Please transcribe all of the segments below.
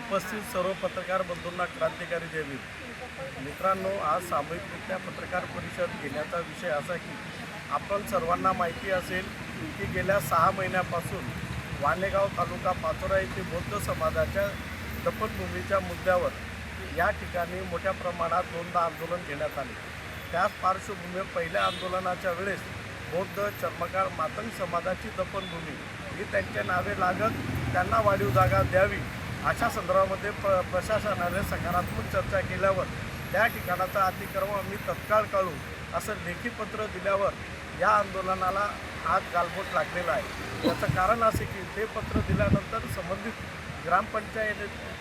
उपस्थित सर्व पत्रकार बंधूंना क्रांतिकारी जय भीम. मित्रांनो, आज सामूहिकरित्या पत्रकार परिषद घेण्याचा विषय असा की आपण सर्वांना माहिती असेल की गेल्या 6 महिन्यापासून वाणेगाव तालुका पाचोरा येथे बौद्ध समाजाच्या दफनभूमीच्या मुद्द्यावर या ठिकाणी मोठ्या प्रमाणात दोनदा आंदोलन घेण्यात आले. त्याच पार्श्वभूमीवर पहिल्या आंदोलनाच्या वेळेस बौद्ध चर्मकार मातंग समाजाची दफनभूमी ही त्यांच्या नावे लागत त्यांना वाढीव जागा द्यावी अशा संदर्भामध्ये प्रशासनाने सकारात्मक चर्चा केल्यावर त्या ठिकाणाचा अतिक्रमण आम्ही तत्काळ काढू असं लेखी पत्र दिल्यावर या आंदोलनाला आज गालबोट लागलेला आहे. याचं कारण असे की ते पत्र दिल्यानंतर संबंधित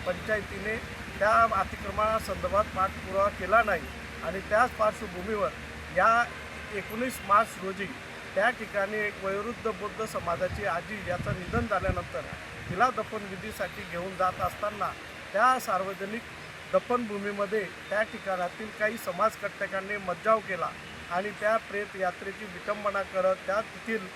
पंचायतीने त्या अतिक्रमणासंदर्भात पाठपुरावा केला नाही आणि त्याच पार्श्वभूमीवर या 19 मार्च रोजी त्या ठिकाणी एक वयोवृद्ध बौद्ध समाजाची आजी याचं निधन झाल्यानंतर तिला दफनविधीसाठी घेऊन जात असताना त्या सार्वजनिक दफनभूमीमध्ये त्या ठिकाणातील काही समाजकंटकांनी मज्जाव केला आणि त्या प्रेत यात्रेची विटंबना करत त्या तेथील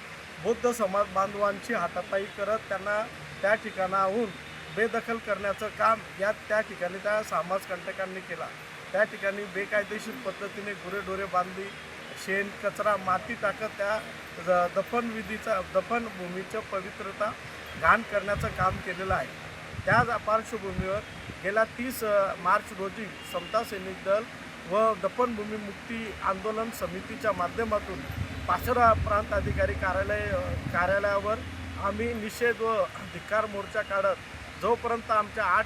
बौद्ध समाज बांधवांची हातापाई करत त्यांना त्या ठिकाणाहून बेदखल करण्याचं काम त्या ठिकाणी त्या समाजकंटकांनी केला. त्या ठिकाणी बेकायदेशीर पद्धतीने गुरेढोरे बांधली, शेण कचरा माती टाकत त्या दफनभूमीचं पवित्रता घाण करण्याचं काम केलेलं आहे. त्याच पार्श्वभूमीवर गेल्या 30 मार्च रोजी समता सैनिक दल व दफनभूमी मुक्ती आंदोलन समितीच्या माध्यमातून पाचोरा प्रांत अधिकारी कार्यालयावर आम्ही निषेध व धिक्कार मोर्चा काढत जोपर्यंत आमच्या 8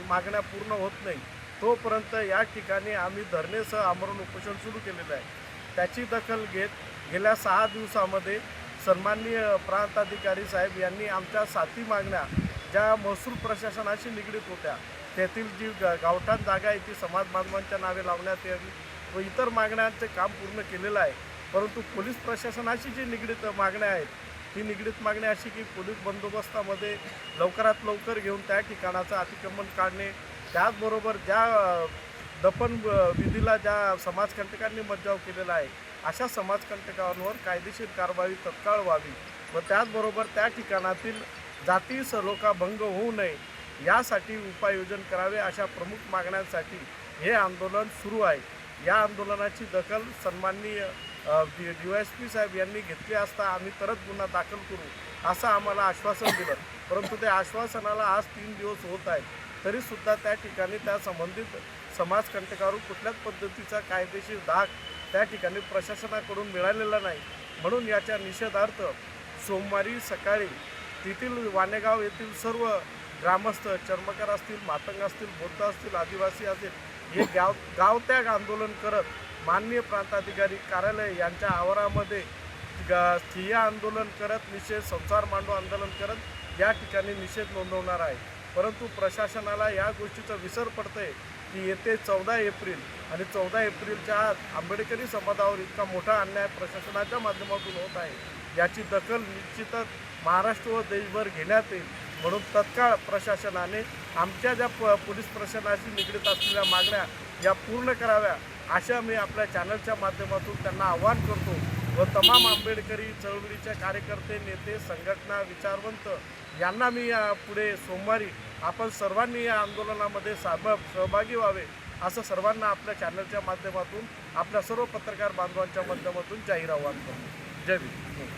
मागण्या पूर्ण होत नाही तोपर्यंत या ठिकाणी आम्ही धरणेसह आमरण उपोषण सुरू केलेलं आहे. त्याची दखल घेत गेल्या 6 दिवसामध्ये सन्माननीय प्रांताधिकारी साहेब यांनी आमच्या 7 मागण्या ज्या महसूल प्रशासनाशी निगडीत होत्या त्यातील जी गावठाण जागा आहे ती समाज बांधवांच्या नावे लावण्यात यावी व इतर मागण्यांचे काम पूर्ण केलेलं आहे. परंतु पोलीस प्रशासनाशी जी निगडीत मागण्या आहेत ती निगडीत मागणी अशी की पोलीस बंदोबस्तामध्ये लवकरात लवकर घेऊन त्या ठिकाणाचं अतिक्रमण काढणे, त्याचबरोबर ज्या दफन विधीला ज्या समाजकंटकांनी मज्जाव केलेला आहे अशा समाजकंटकांवर कायदेशीर कारवाई तत्काळ व्हावी व त्याचबरोबर त्या ठिकाणातील जाती सलोखा भंग होऊ नये यासाठी उपाययोजन करावे अशा प्रमुख मागण्यांसाठी हे आंदोलन सुरू आहे. या आंदोलनाची दखल सन्माननीय DYSP साहेब यांनी घेतली असता आम्ही परत गुन्हा दाखल करू असं आम्हाला आश्वासन दिलं. परंतु त्या आश्वासनाला आज 3 दिवस होत आहेत तरीसुद्धा त्या ठिकाणी त्या संबंधित समाजकंटकावर कुठल्याच पद्धतीचा कायदेशीर धाक त्या ठिकाणी प्रशासनाकडून मिळालेला नाही. म्हणून याच्या निषेधार्थ सोमवारी सकाळी तेथील वाणेगाव येथील सर्व ग्रामस्थ चर्मकार असतील, मातंग असतील, बौद्ध असतील, आदिवासी असतील हे गावत्याग आंदोलन करत माननीय प्रांताधिकारी कार्यालय यांच्या आवारामध्ये ठिय्या आंदोलन करत निषेध संसार मांडव आंदोलन करत या ठिकाणी निषेध नोंदवणार आहे. परंतु प्रशासनाला या गोष्टीचा विसर पडतंय की येते 14 एप्रिल आणि 14 एप्रिलच्या आत आंबेडकरी समाजावर इतका मोठा अन्याय प्रशासनाच्या माध्यमातून होत आहे याची दखल निश्चितच महाराष्ट्र व देशभर घेण्यात येईल. म्हणून तत्काळ प्रशासनाने आमच्या ज्या पोलीस प्रशासनाशी निगडीत असलेल्या मागण्या या पूर्ण कराव्या अशा मी आपल्या चॅनलच्या माध्यमातून त्यांना आवाहन करतो व तमाम आंबेडकरी चळवळीचे कार्यकर्ते, नेते, संघटना, विचारवंत यांना मी पुढे सोमवारी आपण सर्वांनी या आंदोलनामध्ये सहभागी व्हावे असं सर्वांना आपल्या चॅनलच्या माध्यमातून आपल्या सर्व पत्रकार बांधवांच्या माध्यमातून जाहीर आवाहन करतो. जय भीम.